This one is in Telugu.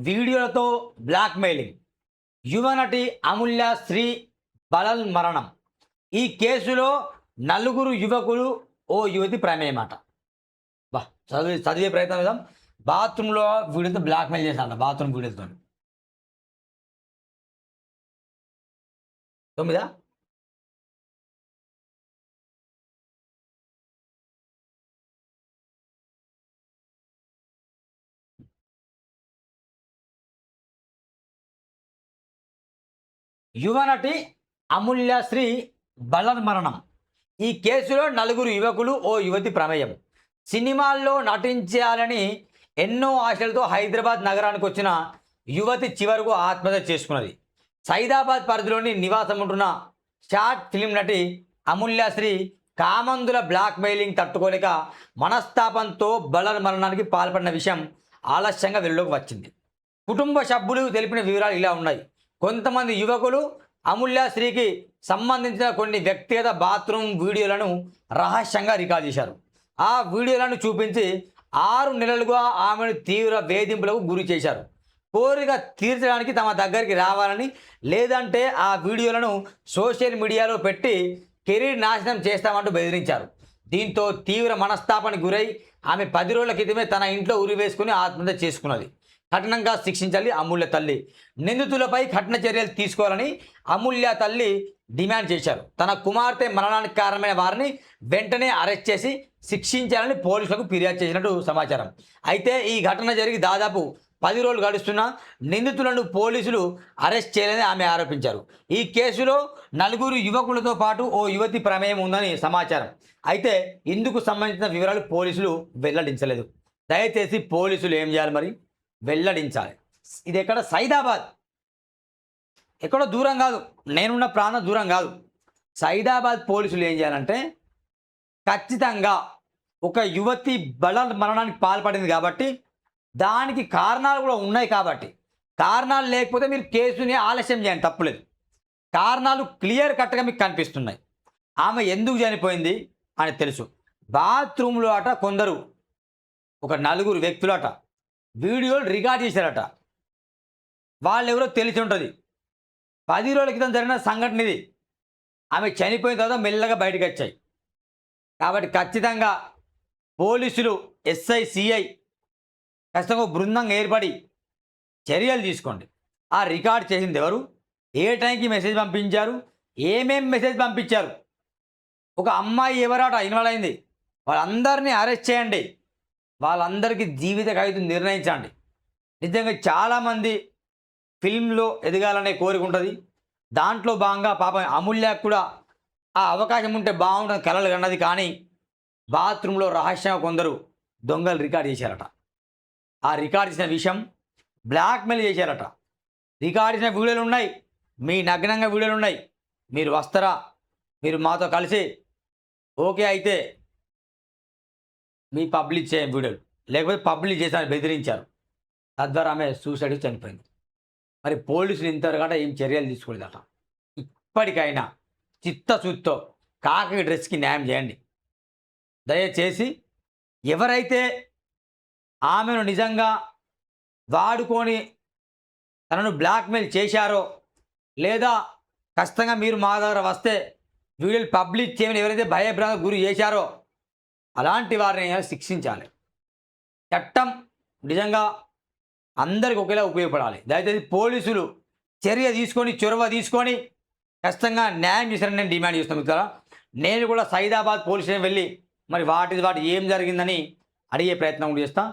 వీడియోలతో బ్లాక్మెయిలింగ్, యువనటి అమూల్య శ్రీ బలల్ మరణం. ఈ కేసులో నలుగురు యువకులు, ఓ యువతి ప్రమేయమాట. బా చదివే ప్రయత్నం చేద్దాం. బాత్రూంలో వీడియోతో బ్లాక్మెయిల్ చేశాడు. బాత్రూమ్ వీడియోతో 9 యువనటి అమూల్య శ్రీ బలల్ మరణం. ఈ కేసులో నలుగురు యువకులు, ఓ యువతి ప్రమేయం. సినిమాల్లో నటించాలని ఎన్నో ఆశలతో హైదరాబాద్ నగరానికి వచ్చిన యువతి చివరకు ఆత్మహత్య చేసుకున్నది. సైదాబాద్ పరిధిలోని నివాసం ఉంటున్న షార్ట్ ఫిలిం నటి అమూల్యశ్రీ కామందుల బ్లాక్మెయిలింగ్ తట్టుకోలేక మనస్తాపంతో బలల్ మరణానికి పాల్పడిన విషయం ఆలస్యంగా వెలుగులోకి వచ్చింది. కుటుంబ సభ్యులు తెలిపిన వివరాలు ఇలా ఉన్నాయి. కొంతమంది యువకులు అమూల్యశ్రీకి సంబంధించిన కొన్ని వ్యక్తిగత బాత్రూమ్ వీడియోలను రహస్యంగా రికార్డ్ చేశారు. ఆ వీడియోలను చూపించి 6 నెలలుగా ఆమెను తీవ్ర వేధింపులకు గురి చేశారు. కోరిక తీర్చడానికి తమ దగ్గరికి రావాలని, లేదంటే ఆ వీడియోలను సోషల్ మీడియాలో పెట్టి కెరీర్ నాశనం చేస్తామంటూ బెదిరించారు. దీంతో తీవ్ర మనస్తాపానికి గురై ఆమె 10 రోజుల క్రితమే తన ఇంట్లో ఉరివేసుకుని ఆత్మహత్య చేసుకున్నది. కఠినంగా శిక్షించాలి అమూల్య తల్లి. నిందితులపై కఠిన చర్యలు తీసుకోవాలని అమూల్య తల్లి డిమాండ్ చేశారు. తన కుమార్తె మరణానికి కారణమైన వారిని వెంటనే అరెస్ట్ చేసి శిక్షించాలని పోలీసులకు ఫిర్యాదు చేసినట్టు సమాచారం. అయితే ఈ ఘటన జరిగి దాదాపు 10 రోజులు గడుస్తున్నా నిందితులను పోలీసులు అరెస్ట్ చేయలేదని ఆమె ఆరోపించారు. ఈ కేసులో నలుగురు యువకులతో పాటు ఓ యువతి ప్రమేయం ఉందని సమాచారం. అయితే ఇందుకు సంబంధించిన వివరాలు పోలీసులు వెల్లడించలేదు. దయచేసి పోలీసులు ఏం చేయాలి మరి, వెల్లడించాలి. ఇది ఎక్కడ? సైదాబాద్, ఎక్కడో దూరం కాదు, నేనున్న ప్రాంతం దూరం కాదు. సైదాబాద్ పోలీసులు ఏం చేయాలంటే, ఖచ్చితంగా ఒక యువతి బలల్ మరణానికి పాల్పడింది కాబట్టి దానికి కారణాలు కూడా ఉన్నాయి. కాబట్టి కారణాలు లేకపోతే మీరు కేసుని ఆలస్యం చేయండి, తప్పులేదు. కారణాలు క్లియర్ కట్గా మీకు కనిపిస్తున్నాయి. ఆమె ఎందుకు చనిపోయింది అని తెలుసు. బాత్రూంలో అట కొందరు, ఒక నలుగురు వ్యక్తులు అట వీడియోలు రికార్డ్ చేశారట. వాళ్ళెవరో తెలిసి ఉంటుంది. 10 రోజుల క్రితం జరిగిన సంఘటన ఇది. ఆమె చనిపోయిన తర్వాత మెల్లగా బయటకు వచ్చాయి. కాబట్టి ఖచ్చితంగా పోలీసులు, ఎస్ఐ, సిఐ ఖచ్చితంగా బృందంగా ఏర్పడి చర్యలు తీసుకోండి. ఆ రికార్డ్ చేసింది ఎవరు, ఏ టైంకి మెసేజ్ పంపించారు, ఏమేం మెసేజ్ పంపించారు, ఒక అమ్మాయి ఎవరాట ఇన్వాల్వ్ అయింది, వాళ్ళందరినీ అరెస్ట్ చేయండి. వాళ్ళందరికీ జీవిత ఖైదు నిర్ణయించండి. నిజంగా చాలామంది ఫిల్మ్లో ఎదగాలనే కోరిక ఉంటుంది. దాంట్లో భాగంగా పాపం అమూల్యకు కూడా ఆ అవకాశం ఉంటే బాగుంటుంది కలలు కన్నది. కానీ బాత్రూంలో రహస్యంగా కొందరు దొంగలు రికార్డ్ చేశారట. ఆ రికార్డ్ చేసిన విషయం బ్లాక్మెయిల్ చేశారట. రికార్డ్ చేసిన వీడియోలు ఉన్నాయి, మీ నగ్నంగా వీడియోలు ఉన్నాయి. మీరు వస్తారా, మీరు మాతో కలిసి ఓకే అయితే మీ పబ్లిక్ చేయ వీడియోలు, లేకపోతే పబ్లిక్ చేసామని బెదిరించారు. తద్వారా ఆమె సూసైడ్ చనిపోయింది. మరి పోలీసులు ఇంతవరకు ఏం చర్యలు తీసుకోలేదట. ఇప్పటికైనా చిత్తశుద్ధితో కాకి డ్రెస్కి న్యాయం చేయండి. దయచేసి ఎవరైతే ఆమెను నిజంగా వాడుకొని తనను బ్లాక్మెయిల్ చేశారో, లేదా ఖచ్చితంగా మీరు మా దగ్గర వస్తే వీడియోలు పబ్లిక్ చేయమని ఎవరైతే భయభ్రాంతికి గురి చేశారో అలాంటి వారిని శిక్షించాలి. చట్టం నిజంగా అందరికి ఒకేలా ఉపయోగపడాలి. దయచేసి పోలీసులు చర్య తీసుకొని, చొరవ తీసుకొని ఖచ్చితంగా న్యాయం చేశారని నేను డిమాండ్ చేస్తాను కదా. నేను కూడా సైదాబాద్ పోలీస్ స్టేషన్ వెళ్ళి మరి వాటి ఏం జరిగిందని అడిగే ప్రయత్నం చేస్తాను.